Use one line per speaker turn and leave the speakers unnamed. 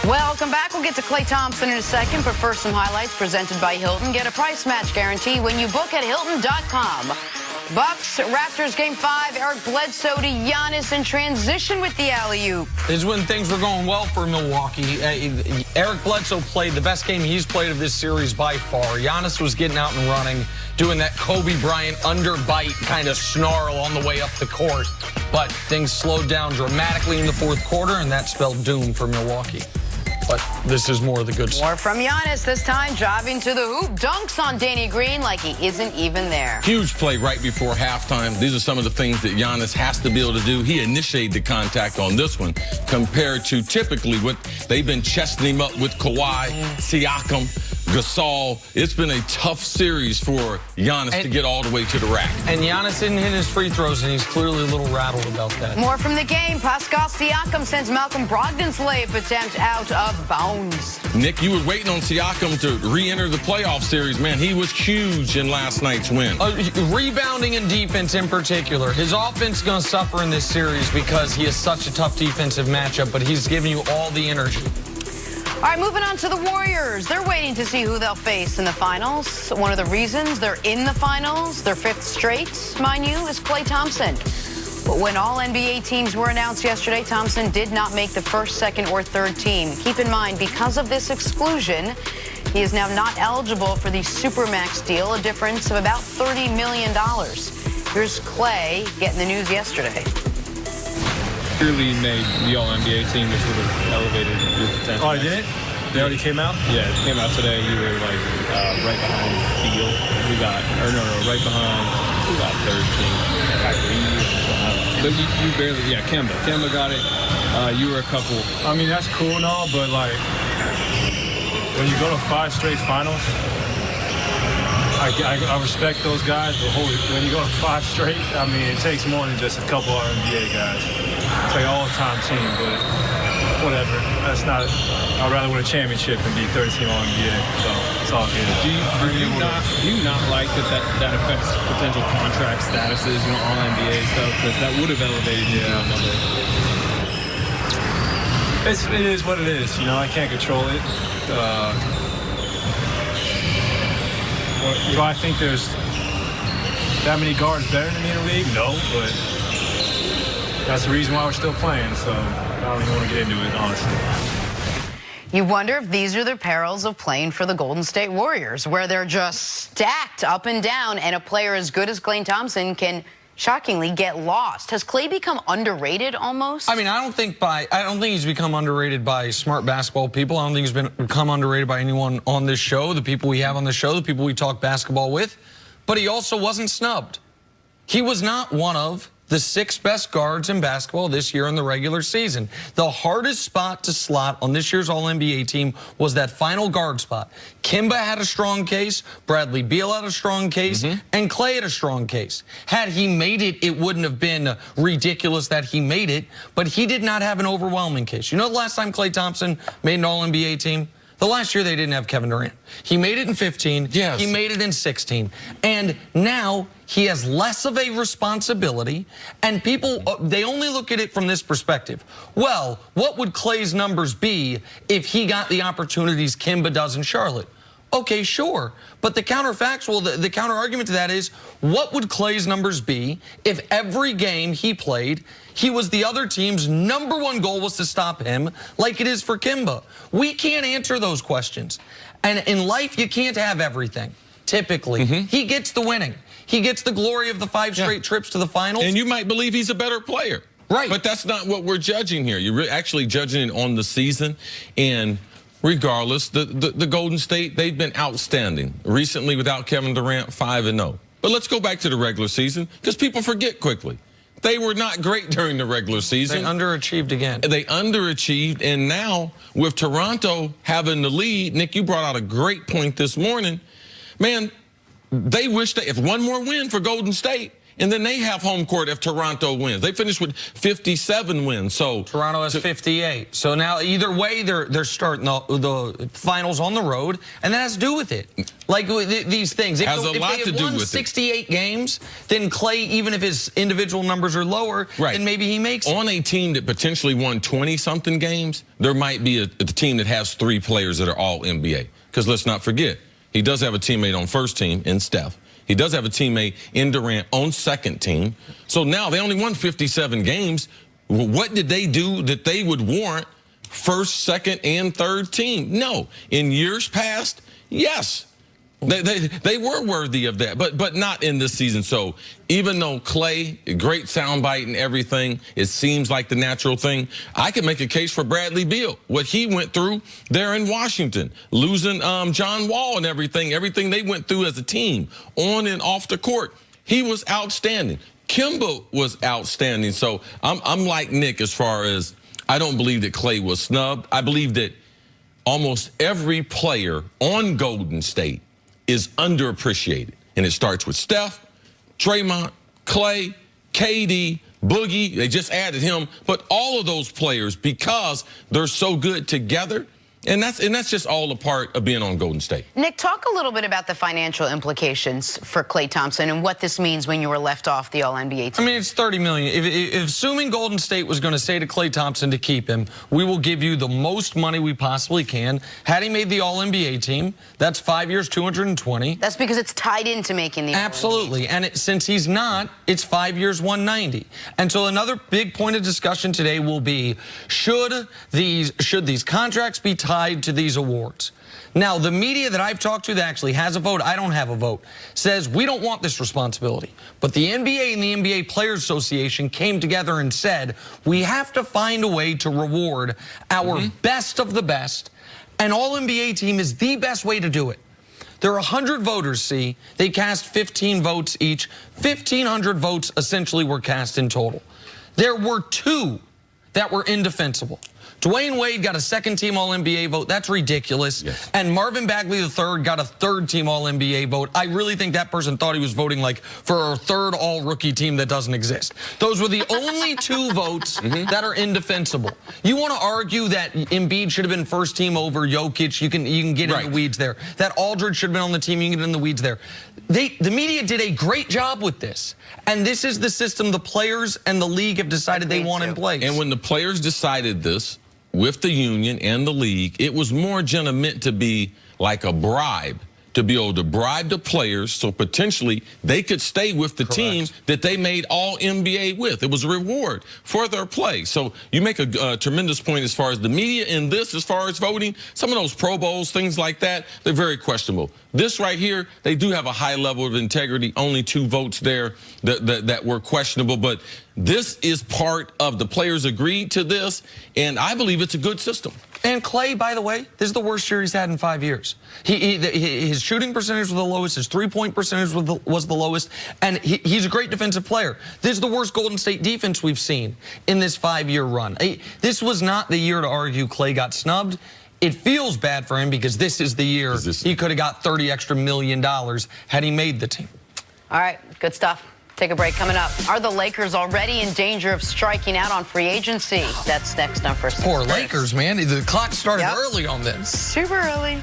Welcome back. We'll get to Klay Thompson in a second, but first some highlights presented by Hilton. Get a price match guarantee when you book at Hilton.com. Bucks, Raptors Game 5, Eric Bledsoe to Giannis in transition with the alley-oop.
This is when things were going well for Milwaukee. Eric Bledsoe played the best game he's played of this series by far. Giannis was getting out and running, doing that Kobe Bryant underbite kind of snarl on the way up the court. But things slowed down dramatically in the fourth quarter, and that spelled doom for Milwaukee. But this is more of the good stuff.
More from Giannis, this time driving to the hoop. Dunks on Danny Green like he isn't even there.
Huge play right before halftime. These are some of the things that Giannis has to be able to do. He initiated the contact on this one compared to typically what they've been chesting him up with Kawhi, Siakam, Gasol. It's been a tough series for Giannis to get all the way to the rack.
And Giannis didn't hit his free throws, and he's clearly a little rattled about that.
More from the game. Pascal Siakam sends Malcolm Brogdon's layup attempt out of bounds.
Nick, you were waiting on Siakam to re-enter the playoff series. Man, he was huge in last night's win.
Rebounding and defense in particular. His offense is going to suffer in this series because he is such a tough defensive matchup, but he's giving you all the energy.
All right, moving on to the Warriors. They're waiting to see who they'll face in the finals. One of the reasons they're in the finals, their fifth straight, mind you, is Klay Thompson. But when all NBA teams were announced yesterday, Thompson did not make the first, second, or third team. Keep in mind, because of this exclusion, he is now not eligible for the Supermax deal, a difference of about $30 million. Here's Klay getting the news yesterday.
Clearly made the All-NBA team, which would have elevated your potential.
Oh, you did? They already came out?
Yeah, it came out today. You were like right behind Beal. Right behind. Who got third team? Kyrie. But you barely, Kemba. Kemba got it. You were a couple.
I mean, that's cool and all, but like when you go to 5 straight finals, I respect those guys, but when you go to 5 straight, I mean, it takes more than just a couple of NBA guys. It's like an all-time team, but whatever. That's not. I'd rather win a championship than be 13 All-NBA. So it's all good.
Do you not like that affects potential contract statuses, All-NBA stuff, because that would have elevated you to another?
It is what it is. I can't control it. Do I think there's that many guards better than me in the league? No, but that's the reason why we're still playing, so I don't even want to get into it, honestly.
You wonder if these are the perils of playing for the Golden State Warriors, where they're just stacked up and down, and a player as good as Klay Thompson can shockingly get lost. Has Klay become underrated almost?
I mean, I don't think he's become underrated by smart basketball people. I don't think he's become underrated by anyone on this show, the people we have on the show, the people we talk basketball with. But he also wasn't snubbed. He was not one of the 6 best guards in basketball this year in the regular season. The hardest spot to slot on this year's All-NBA team was that final guard spot. Kemba had a strong case, Bradley Beal had a strong case, and Klay had a strong case. Had he made it, it wouldn't have been ridiculous that he made it, but he did not have an overwhelming case. You know the last time Klay Thompson made an All-NBA team? The last year they didn't have Kevin Durant. He made it in 15.
Yes.
He made it in 16. And now he has less of a responsibility, and people, they only look at it from this perspective. Well, what would Klay's numbers be if he got the opportunities Kemba does in Charlotte? Okay, sure. But the counterfactual, the counter-argument to that is, what would Klay's numbers be if every game he played, he was the other team's #1 goal was to stop him, like it is for Kemba? We can't answer those questions. And in life, you can't have everything, typically. He gets the winning. He gets the glory of the 5 straight trips to the finals.
And you might believe he's a better player.
Right.
But that's not what we're judging here. You're actually judging it on the season. And regardless, the Golden State, they've been outstanding. Recently, without Kevin Durant, 5-0. But let's go back to the regular season, because people forget quickly. They were not great during the regular season.
They underachieved again.
They underachieved, and now with Toronto having the lead, Nick, you brought out a great point this morning. Man, they wish that if one more win for Golden State, and then they have home court if Toronto wins. They finished with 57 wins. So
Toronto has 58. So now either way, they're starting the finals on the road, and that has to do with it. Like these things. If
Has a lot to do with it.
68 games, then Klay, even if his individual numbers are lower, then maybe he makes it.
On a team that potentially won 20-something games, there might be a team that has 3 players that are all NBA. Because let's not forget, he does have a teammate on first team in Steph. He does have a teammate in Durant on second team. So now they only won 57 games. What did they do that they would warrant first, second, and third team? No. In years past, yes. They were worthy of that, but not in this season. So even though Klay, great soundbite and everything, it seems like the natural thing, I could make a case for Bradley Beal. What he went through there in Washington, losing John Wall and everything they went through as a team, on and off the court, he was outstanding. Kemba was outstanding. So I'm like Nick as far as I don't believe that Klay was snubbed. I believe that almost every player on Golden State is underappreciated. And it starts with Steph, Draymond, Klay, KD, Boogie. They just added him. But all of those players, because they're so good together, and that's just all a part of being on Golden State.
Nick, talk a little bit about the financial implications for Klay Thompson and what this means when you were left off the All-NBA team.
I mean, it's $30 million. If assuming Golden State was going to say to Klay Thompson to keep him, we will give you the most money we possibly can. Had he made the All-NBA team, that's 5 years, $220.
That's because it's tied into making the
Absolutely. And since he's not, it's 5 years, $190. And so another big point of discussion today will be, should these contracts be tied to these awards? Now, the media that I've talked to that actually has a vote, I don't have a vote, says we don't want this responsibility. But the NBA and the NBA Players Association came together and said we have to find a way to reward our best of the best. An All-NBA team is the best way to do it. There are 100 voters, see. They cast 15 votes each. 1,500 votes essentially were cast in total. There were 2 that were indefensible. Dwayne Wade got a second-team All-NBA vote. That's ridiculous. Yes. And Marvin Bagley III got a third-team All-NBA vote. I really think that person thought he was voting like for a third all-rookie team that doesn't exist. Those were the only 2 votes that are indefensible. You want to argue that Embiid should have been first team over Jokic? You can get in the weeds there. That Aldridge should have been on the team. You can get in the weeds there. The media did a great job with this. And this is the system the players and the league have decided they want in place.
And when the players decided this, with the union and the league, it was more meant to be like a bribe, to be able to bribe the players so potentially they could stay with the team that they made all NBA with. It was a reward for their play. So you make a tremendous point as far as the media in this, as far as voting. Some of those Pro Bowls, things like that, they're very questionable. This right here, they do have a high level of integrity. Only 2 votes there that were questionable. But this is part of the players agreed to this, and I believe it's a good system.
And Klay, by the way, this is the worst year he's had in 5 years. His shooting percentage was the lowest. His three-point percentage was the lowest. And he's a great defensive player. This is the worst Golden State defense we've seen in this 5-year run. This was not the year to argue Klay got snubbed. It feels bad for him because this is the year he could have got $30 million extra had he made the team.
All right, good stuff. Take a break. Coming up, are the Lakers already in danger of striking out on free agency? That's next on First Things
Poor
First.
Lakers, man. The clock started early on this.
Super early.